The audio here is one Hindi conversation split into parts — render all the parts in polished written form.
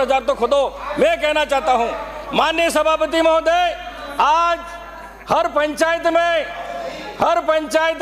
1500 तो खोदो। मैं कहना चाहता हूं माननीय सभापति महोदय, आज हर पंचायत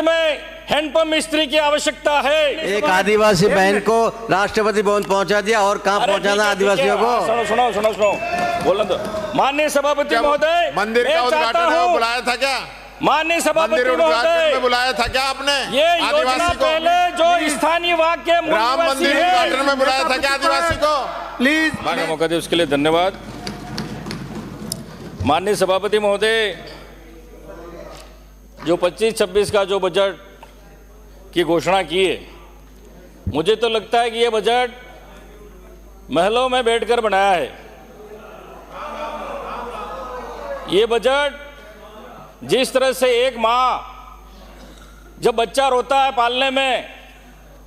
में हैंडपंप मिस्त्री की आवश्यकता है। एक आदिवासी बहन को राष्ट्रपति भवन पहुंचा दिया और कहां पहुंचाना आदिवासियों को? सुनो बोलो तो। माननीय सभापति महोदय, मंदिर का उद्घाटन है, बुलाया था क्या? माननीय सभापति महोदय, बुलाया था क्या आपने? ये योजना पहले जो स्थानीय वाक्य के राम मंदिर उद्घाटन में बुलाया था क्या आदिवासी को? प्लीज मौका दे, उसके लिए धन्यवाद। माननीय सभापति महोदय, जो 25-26 का जो बजट की घोषणा की है, मुझे तो लगता है कि ये बजट महलों में बैठकर बनाया है। ये बजट जिस तरह से एक माँ जब बच्चा रोता है पालने में,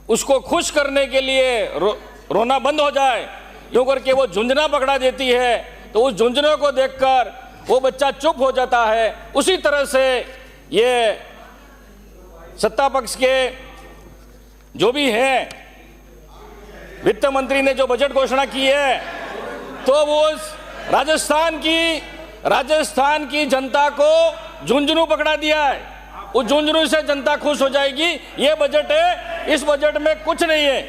उसको खुश करने के लिए रोना बंद हो जाए यूँ करके वो झुंझुना पकड़ा देती है, तो उस झुंझुने को देखकर वो बच्चा चुप हो जाता है। उसी तरह से ये सत्ता पक्ष के जो भी हैं, वित्त मंत्री ने जो बजट घोषणा की है, तो वो राजस्थान की जनता को झुंझुनू पकड़ा दिया है। उस झुंझुनू से जनता खुश हो जाएगी। ये बजट है, इस बजट में कुछ नहीं है,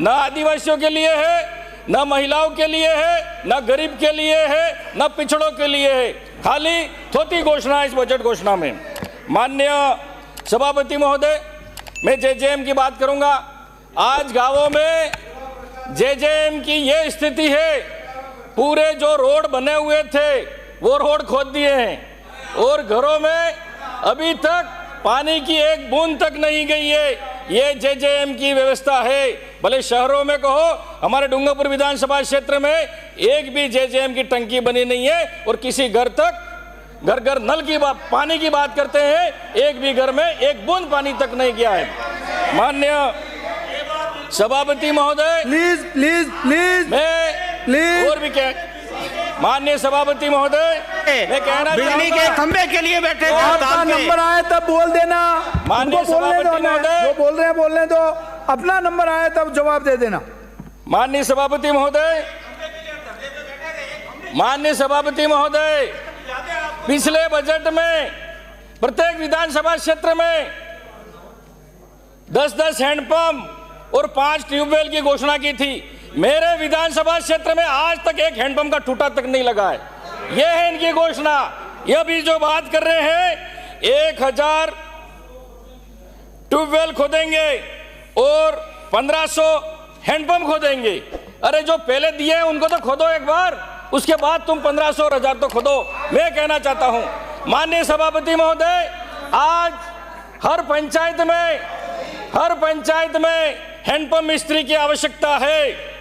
ना आदिवासियों के लिए है, ना महिलाओं के लिए है, ना गरीब के लिए है, ना पिछड़ों के लिए है। खाली थोती घोषणा है इस बजट घोषणा में। माननीय सभापति महोदय, मैं जेजेएम की बात करूंगा। आज गांवों में जेजेएम की ये स्थिति है, पूरे जो रोड बने हुए थे वो रोड खोद दिए हैं और घरों में अभी तक पानी की एक बूंद तक नहीं गई है। ये जेजेएम की व्यवस्था है। भले शहरों में कहो, हमारे डूंगरपुर विधानसभा क्षेत्र में एक भी जेजेएम की टंकी बनी नहीं है और किसी घर तक घर नल की पानी की बात करते हैं, एक भी घर में एक बूंद पानी तक नहीं गया है। माननीय सभापति महोदय, मैं और भी क्या, माननीय सभापति महोदय, मैं कहना बिजली के खंभे के लिए बैठे थे। आपका नंबर आए तब बोल देना। माननीय सभापति महोदय, जो बोल रहे हैं बोलने दो, अपना नंबर आए तब जवाब दे देना। माननीय सभापति महोदय, पिछले बजट में प्रत्येक विधानसभा क्षेत्र में 10-10 हैंडपंप और 5 ट्यूबवेल की घोषणा की थी। मेरे विधानसभा क्षेत्र में आज तक एक हैंडपंप का टूटा तक नहीं लगा है। यह है इनकी घोषणा। यह भी जो बात कर रहे हैं 1000 ट्यूबवेल खोदेंगे और 1500 हैंडपंप खोदेंगे। अरे जो पहले दिए हैं उनको तो खोदो एक बार, उसके बाद तुम 1500 और 1000 तो खोदो। मैं कहना चाहता हूं माननीय सभापति महोदय, आज हर पंचायत में हैंडपंप मिस्त्री की आवश्यकता है,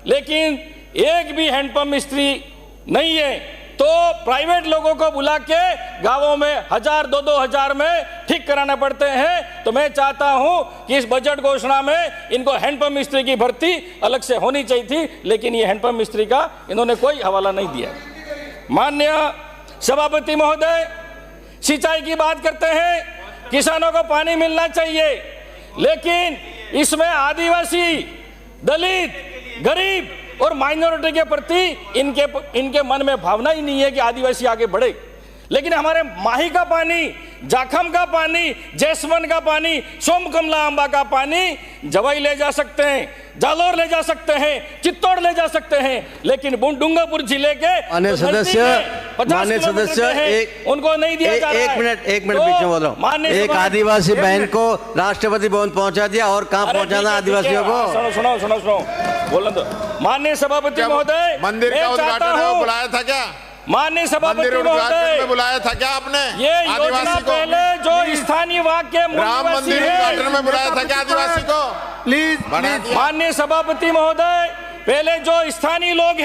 लेकिन एक भी हैंडपंप मिस्त्री नहीं है। तो प्राइवेट लोगों को बुला के गांवों में 1000-2-2 हजार में ठीक कराना पड़ते हैं। तो मैं चाहता हूं कि इस बजट घोषणा में इनको हैंडपंप मिस्त्री की भर्ती अलग से होनी चाहिए थी, लेकिन ये हैंडपंप मिस्त्री का इन्होंने कोई हवाला नहीं दिया। माननीय सभापति महोदय, सिंचाई की बात करते हैं, किसानों को पानी मिलना चाहिए, लेकिन इसमें आदिवासी, दलित, गरीब और माइनॉरिटी के प्रति इनके मन में भावना ही नहीं है कि आदिवासी आगे बढ़े। लेकिन हमारे माही का पानी, जाखम का पानी, जैसमन का पानी, सोमकमला अंबा का पानी जवाई ले जा सकते हैं, जालोर ले जा सकते हैं, चित्तौड़ ले जा सकते हैं, लेकिन डूंगरपुर जिले के माननीय सदस्य उनको नहीं दिया जा रहा है। एक मिनट बीच में बोल रहा हूँ। एक आदिवासी बहन को राष्ट्रपति भवन पहुंचा दिया और कहां पहुंचाना आदिवासियों को? सुनो बोलो तो। माननीय सभापति महोदय, मंदिर का उद्घाटन है, बुलाया था क्या? माननीय सभापति महोदय, बुलाया था क्या आपने? ये योजना पहले जो स्थानीय वाक्य के राम मंदिर उद्घाटन में बुलाया था क्या आदिवासी को? प्लीज माननीय सभापति महोदय, पहले जो स्थानीय लोग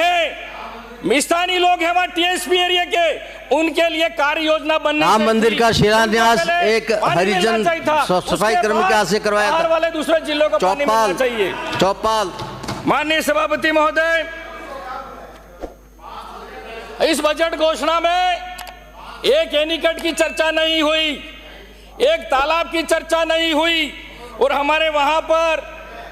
हैं वहाँ टीएसपी एरिया के, उनके लिए कार्य योजना बननी। राम मंदिर का शिलान्यास एक हरिजन सफाई कर्मचारी से करवाया था। वाले दूसरे जिलों को पानी मिलना चाहिए। चौपाल। माननीय सभापति महोदय, इस बजट घोषणा में एक एनीकट की चर्चा नहीं हुई, एक तालाब की चर्चा नहीं हुई, और हमारे वहां पर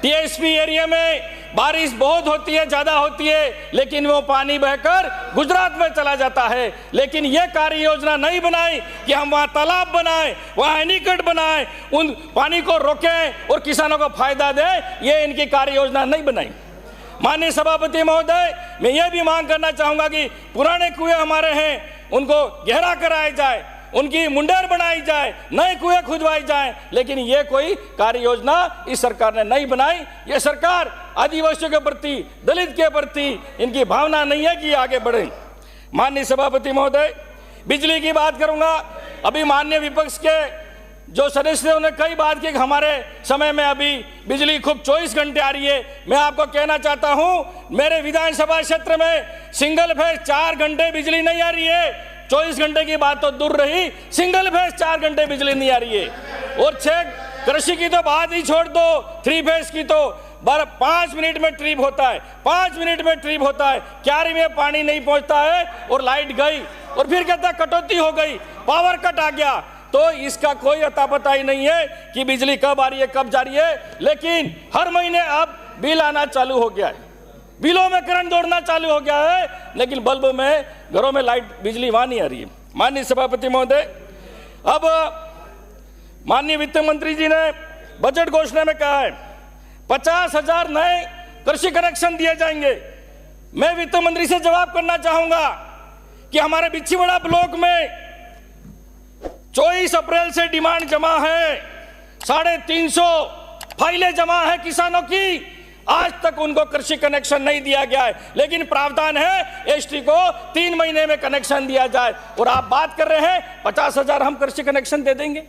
टीएसपी एरिया में बारिश बहुत होती है, ज्यादा होती है, लेकिन वो पानी बहकर गुजरात में चला जाता है। लेकिन ये कार्य योजना नहीं बनाई कि हम वहां तालाब बनाएं, वहां एनीकट बनाएं, उन पानी को रोकें और किसानों को फायदा दें, ये इनकी कार्य योजना नहीं बनाई। माननीय सभापति महोदय, मैं ये भी मांग करना चाहूंगा कि पुराने कुएं हमारे हैं, उनको गहरा कराया जाए, उनकी मुंडेर बनाई जाए, नए कुएं खुदवाई जाए, लेकिन ये कोई कार्य योजना इस सरकार ने नहीं बनाई। ये सरकार आदिवासियों के प्रति, दलित के प्रति इनकी भावना नहीं है कि आगे बढ़े। माननीय सभापति महोदय, बिजली की बात करूंगा। अभी माननीय विपक्ष के जो सदस्य थे उन्होंने कई बात की कि हमारे समय में अभी बिजली खूब 24 घंटे आ रही है। मैं आपको कहना चाहता हूं, मेरे विधानसभा क्षेत्र में सिंगल फेज 4 घंटे बिजली नहीं आ रही है। 24 घंटे की बात तो दूर रही, सिंगल फेज 4 घंटे बिजली नहीं आ रही है। और 6 कृषि की तो बात ही छोड़ दो, 3 फेज की तो 5 मिनट में ट्रिप होता है, 5 मिनट में ट्रिप होता है, क्यारी में पानी नहीं पहुंचता है और लाइट गई और फिर कहता कटौती हो गई, पावर कट आ गया। तो इसका कोई अता पता ही नहीं है कि बिजली कब आ रही है, कब जा रही है। लेकिन हर महीने अब बिल आना चालू हो गया है, बिलों में करंट दौड़ना चालू हो गया है, लेकिन बल्ब में, घरों में लाइट, बिजली वहां नहीं आ रही है। माननीय सभापति महोदय, अब माननीय वित्त मंत्री जी ने बजट घोषणा में कहा है 50,000 नए कृषि कनेक्शन दिए जाएंगे। मैं वित्त मंत्री से जवाब करना चाहूंगा कि हमारे बिछीवाड़ा ब्लॉक में 24 अप्रैल से डिमांड जमा है, 350 फाइलें जमा है किसानों की, आज तक उनको कृषि कनेक्शन नहीं दिया गया है। लेकिन प्रावधान है एसटी को 3 महीने में कनेक्शन दिया जाए, और आप बात कर रहे हैं 50,000 हम कृषि कनेक्शन दे देंगे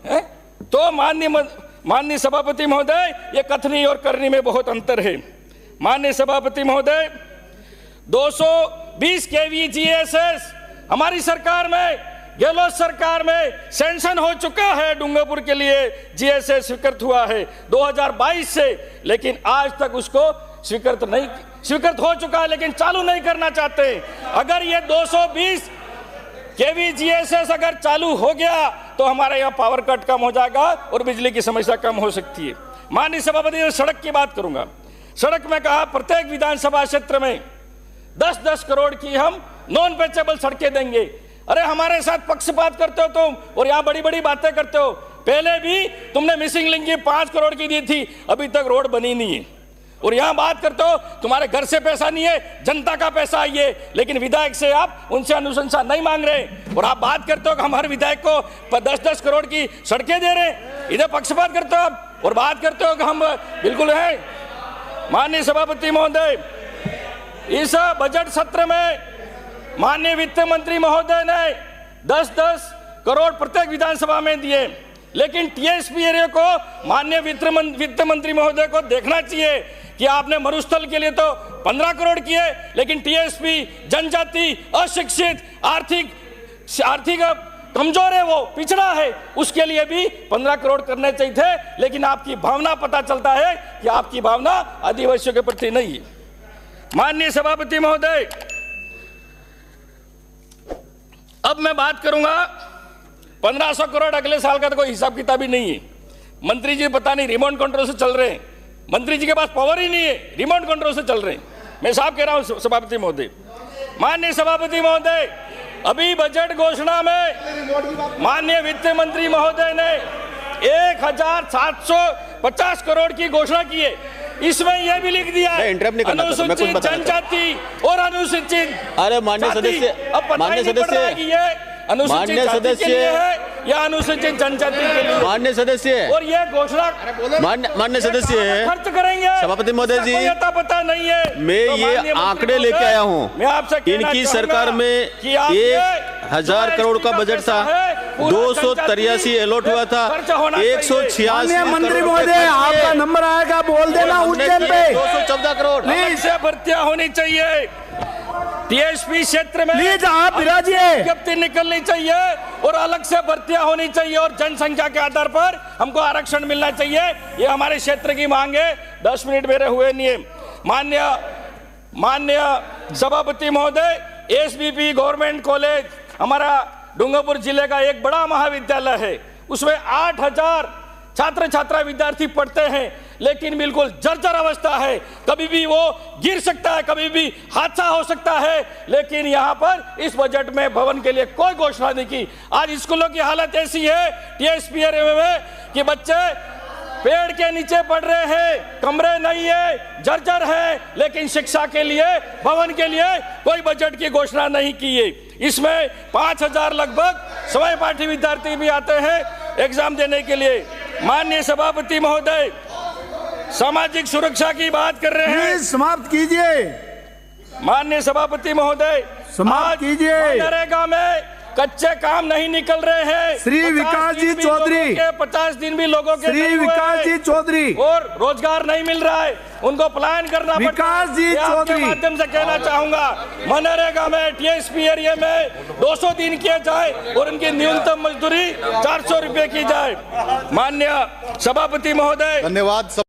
है? तो माननीय सभापति महोदय, ये कथनी और करनी में बहुत अंतर है। माननीय सभापति महोदय, 220 केवी जीएसएस हमारी सरकार में, गहलोत सरकार में सैंक्शन हो चुका है। डूंगरपुर के लिए जीएसएस स्वीकृत हुआ है 2022 से, लेकिन आज तक उसको स्वीकृत हो चुका है, लेकिन चालू नहीं करना चाहते। अगर ये 220 केवी जीएसएस अगर चालू हो गया तो हमारे यहाँ पावर कट कम हो जाएगा और बिजली की समस्या कम हो सकती है। माननीय सभापति, सड़क की बात करूंगा। सड़क में कहा प्रत्येक विधानसभा क्षेत्र में 10-10 करोड़ की हम नॉन पैचेबल सड़कें देंगे। अरे हमारे साथ पक्षपात करते हो तुम, और यहाँ बड़ी बड़ी बातें करते हो। पहले भी तुमने मिसिंग लिंक की 5 करोड़ की दी थी, अभी तक रोड बनी नहीं है। और यहाँ बात करते हो तुम्हारे घर से पैसा नहीं है, जनता का पैसा है ये, लेकिन विधायक से आप उनसे अनुशंसा नहीं मांग रहे। और आप बात करते हो कि हम हर विधायक को 10-10 करोड़ की सड़कें दे रहे हैं, इधर पक्षपात करते हो आप, और बात करते हो कि हम बिल्कुल है। माननीय सभापति महोदय, इस बजट सत्र में माननीय वित्त मंत्री महोदय ने 10-10 करोड़ प्रत्येक विधानसभा में दिए, लेकिन टीएसपी एरिया को माननीय वित्त मंत्री महोदय को देखना चाहिए कि आपने मरुस्थल के लिए तो 15 करोड़ किए, लेकिन टीएसपी जनजाति, अशिक्षित, आर्थिक कमजोर है, वो पिछड़ा है, उसके लिए भी 15 करोड़ करने चाहिए थे। लेकिन आपकी भावना, पता चलता है कि आपकी भावना आदिवासियों के प्रति नहीं है। माननीय सभापति महोदय, अब मैं बात करूंगा 1500 करोड़ अगले साल का तो कोई हिसाब किताब ही नहीं है। मंत्री जी पता नहीं रिमोट कंट्रोल से चल रहे हैं, मंत्री जी के पास पावर ही नहीं है, रिमोट कंट्रोल से चल रहे हैं। मैं साफ कह रहा हूं सभापति महोदय। माननीय सभापति महोदय, अभी बजट घोषणा में माननीय वित्त मंत्री महोदय ने 1750 करोड़ की घोषणा की है। इसमें यह भी लिख दिया है अनुसूचित जनजाति और अनुसूचित, अरे माननीय सदस्य, अनुसूचित जाति के लिए है या अनुसूचित जनजाति के लिए, माननीय सदस्य, और यह घोषणा माननीय सदस्य खर्च करेंगे। सभापति महोदय जी, पता नहीं है, मैं तो ये आंकड़े लेके आया हूँ। मैं आपसे इनकी सरकार में 1000 करोड़ का बजट था, 283 अलॉट हुआ था, 186। मंत्री महोदय, आपका नंबर आएगा, बोल देना उस टाइम पे। 214 करोड़ से भर्तियां होनी चाहिए टीएसपी क्षेत्र में, प्लीज आप विराजिए, विज्ञप्ति निकलनी चाहिए और अलग से भर्तियां होनी चाहिए, और जनसंख्या के आधार पर हमको आरक्षण मिलना चाहिए। ये हमारे क्षेत्र की मांग है। 10 मिनट मेरे हुए नहीं है। माननीय सभापति महोदय, एसबीपी गवर्नमेंट कॉलेज हमारा डूंगरपुर जिले का एक बड़ा महाविद्यालय है, उसमें 8000 छात्र छात्रा विद्यार्थी पढ़ते हैं, लेकिन बिल्कुल जर्जर अवस्था है, कभी भी वो गिर सकता है, कभी भी हादसा हो सकता है। लेकिन यहाँ पर इस बजट में भवन के लिए कोई घोषणा नहीं की। आज स्कूलों की हालत ऐसी है टीएसपीआर में कि बच्चे पेड़ के नीचे पढ़ रहे हैं, कमरे नहीं है, जर्जर है, लेकिन शिक्षा के लिए, भवन के लिए कोई बजट की घोषणा नहीं की है। इसमें 5000 लगभग सहपाठी विद्यार्थी भी आते हैं एग्जाम देने के लिए। माननीय सभापति महोदय, सामाजिक सुरक्षा की बात कर रहे हैं, प्लीज समाप्त कीजिए। माननीय सभापति महोदय, समाप्त कीजिए। मनरेगा में कच्चे काम नहीं निकल रहे हैं। श्री विकास जी चौधरी, 50 दिन भी लोगों के श्री विकास जी चौधरी, और रोजगार नहीं मिल रहा है, उनको पलायन करना पड़ता है। विकास जी चौधरी, माध्यम से कहना चाहूंगा, मनरेगा में टीएसपी एरिया में 200 दिन किए जाए और उनकी न्यूनतम मजदूरी 400 रुपए की जाए। माननीय सभापति महोदय, धन्यवाद।